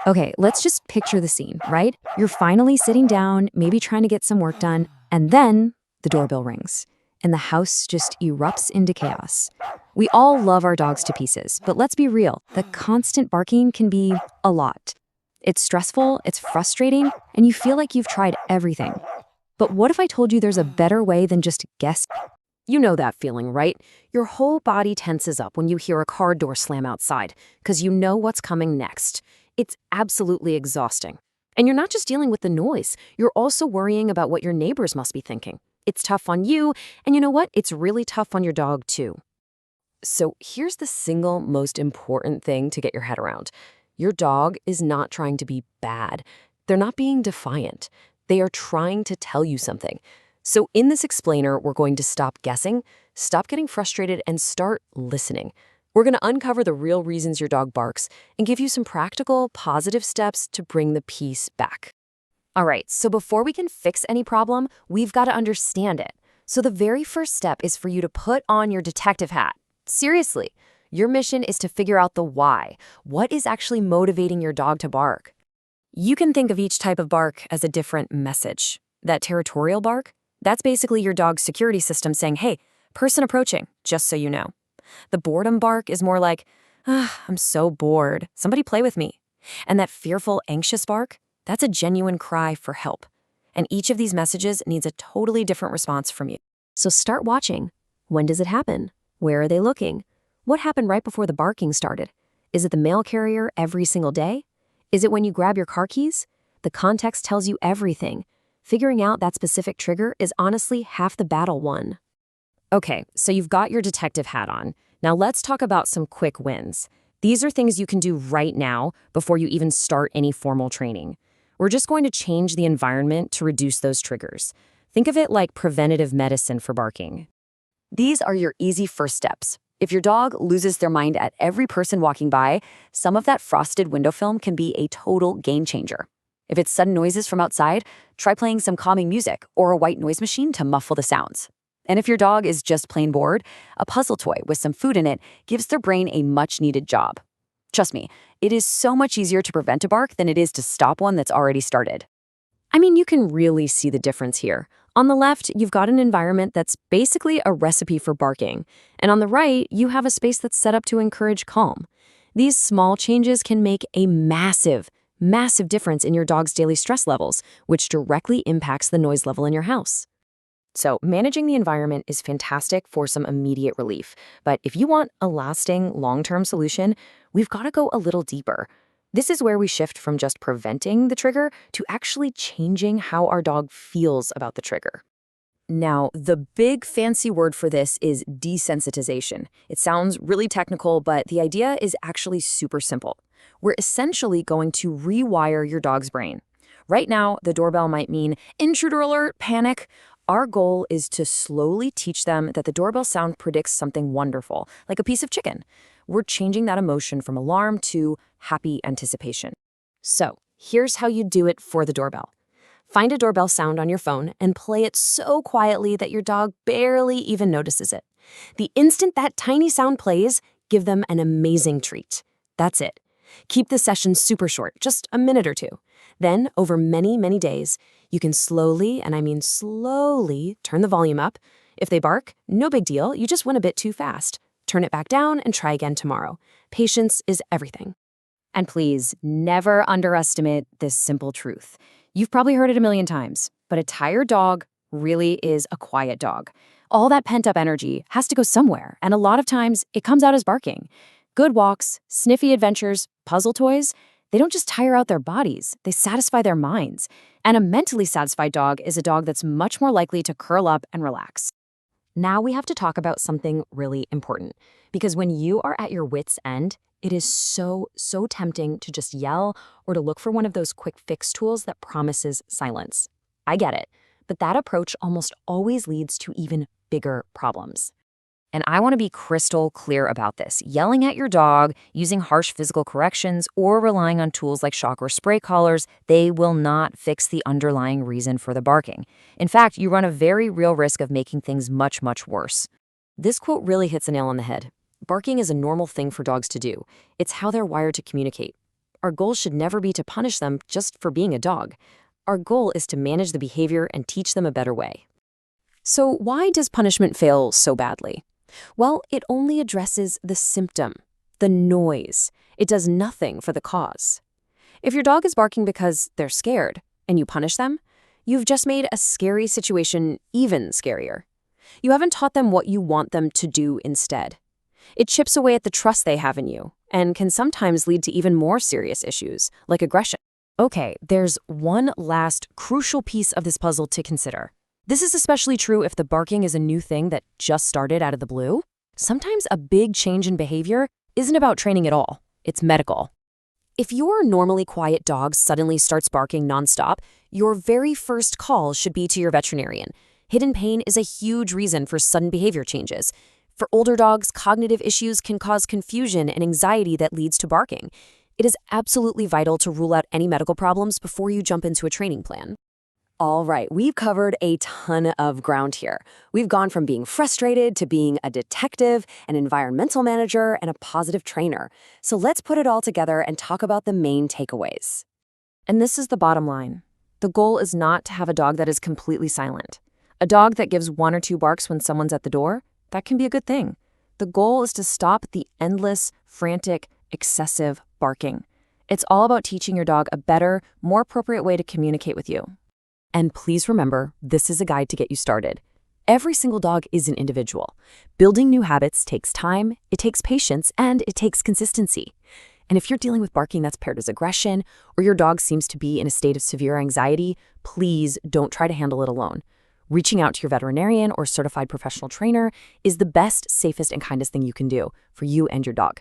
Okay, let's just picture the scene, right? You're finally sitting down, maybe trying to get some work done, and then the doorbell rings, and the house just erupts into chaos. We all love our dogs to pieces, but let's be real, the constant barking can be a lot. It's stressful, it's frustrating, and you feel like you've tried everything. But what if I told you there's a better way than just guess? You know that feeling, right? Your whole body tenses up when you hear a car door slam outside, because you know what's coming next. It's absolutely exhausting. And you're not just dealing with the noise, you're also worrying about what your neighbors must be thinking. It's tough on you, and you know what? It's really tough on your dog, too. So here's the single most important thing to get your head around. Your dog is not trying to be bad. They're not being defiant. They are trying to tell you something. So in this explainer, we're going to stop guessing, stop getting frustrated, and start listening. We're going to uncover the real reasons your dog barks and give you some practical, positive steps to bring the peace back. All right, so before we can fix any problem, we've got to understand it. So the very first step is for you to put on your detective hat. Seriously, your mission is to figure out the why. What is actually motivating your dog to bark? You can think of each type of bark as a different message. That territorial bark, that's basically your dog's security system saying, hey, person approaching, just so you know. The boredom bark is more like, I'm so bored, somebody play with me. And that fearful, anxious bark, that's a genuine cry for help. And each of these messages needs a totally different response from you. So start watching. When does it happen? Where are they looking? What happened right before the barking started? Is it the mail carrier every single day? Is it when you grab your car keys? The context tells you everything. Figuring out that specific trigger is honestly half the battle won. Okay, so you've got your detective hat on. Now let's talk about some quick wins. These are things you can do right now before you even start any formal training. We're just going to change the environment to reduce those triggers. Think of it like preventative medicine for barking. These are your easy first steps. If your dog loses their mind at every person walking by, some of that frosted window film can be a total game changer. If it's sudden noises from outside, try playing some calming music or a white noise machine to muffle the sounds. And if your dog is just plain bored, a puzzle toy with some food in it gives their brain a much-needed job. Trust me, it is so much easier to prevent a bark than it is to stop one that's already started. I mean, you can really see the difference here. On the left, you've got an environment that's basically a recipe for barking. And on the right, you have a space that's set up to encourage calm. These small changes can make a massive difference in your dog's daily stress levels, which directly impacts the noise level in your house. So managing the environment is fantastic for some immediate relief. But if you want a lasting, long-term solution, we've got to go a little deeper. This is where we shift from just preventing the trigger to actually changing how our dog feels about the trigger. Now, the big fancy word for this is desensitization. It sounds really technical, but the idea is actually super simple. We're essentially going to rewire your dog's brain. Right now, the doorbell might mean intruder alert, panic. Our goal is to slowly teach them that the doorbell sound predicts something wonderful, like a piece of chicken. We're changing that emotion from alarm to happy anticipation. So, here's how you do it for the doorbell. Find a doorbell sound on your phone and play it so quietly that your dog barely even notices it. The instant that tiny sound plays, give them an amazing treat. That's it. Keep the session super short, just a minute or two. Then, over many, many days, you can slowly, and I mean slowly, turn the volume up. If they bark, no big deal, you just went a bit too fast. Turn it back down and try again tomorrow. Patience is everything. And please, never underestimate this simple truth. You've probably heard it a million times, but a tired dog really is a quiet dog. All that pent-up energy has to go somewhere, and a lot of times it comes out as barking. Good walks, sniffy adventures, puzzle toys, they don't just tire out their bodies, they satisfy their minds. And a mentally satisfied dog is a dog that's much more likely to curl up and relax. Now we have to talk about something really important, because when you are at your wit's end, it is so tempting to just yell or to look for one of those quick fix tools that promises silence. I get it, but that approach almost always leads to even bigger problems. And I want to be crystal clear about this. Yelling at your dog, using harsh physical corrections, or relying on tools like shock or spray collars, they will not fix the underlying reason for the barking. In fact, you run a very real risk of making things much, much worse. This quote really hits a nail on the head. Barking is a normal thing for dogs to do. It's how they're wired to communicate. Our goal should never be to punish them just for being a dog. Our goal is to manage the behavior and teach them a better way. So why does punishment fail so badly? Well, it only addresses the symptom, the noise. It does nothing for the cause. If your dog is barking because they're scared and you punish them, you've just made a scary situation even scarier. You haven't taught them what you want them to do instead. It chips away at the trust they have in you and can sometimes lead to even more serious issues, like aggression. Okay, there's one last crucial piece of this puzzle to consider. This is especially true if the barking is a new thing that just started out of the blue. Sometimes a big change in behavior isn't about training at all. It's medical. If your normally quiet dog suddenly starts barking nonstop, your very first call should be to your veterinarian. Hidden pain is a huge reason for sudden behavior changes. For older dogs, cognitive issues can cause confusion and anxiety that leads to barking. It is absolutely vital to rule out any medical problems before you jump into a training plan. All right, we've covered a ton of ground here. We've gone from being frustrated to being a detective, an environmental manager, and a positive trainer. So let's put it all together and talk about the main takeaways. And this is the bottom line. The goal is not to have a dog that is completely silent. A dog that gives 1 or 2 barks when someone's at the door, that can be a good thing. The goal is to stop the endless, frantic, excessive barking. It's all about teaching your dog a better, more appropriate way to communicate with you. And please remember, this is a guide to get you started. Every single dog is an individual. Building new habits takes time, it takes patience, and it takes consistency. And if you're dealing with barking that's paired as aggression, or your dog seems to be in a state of severe anxiety, please don't try to handle it alone. Reaching out to your veterinarian or certified professional trainer is the best, safest, and kindest thing you can do for you and your dog.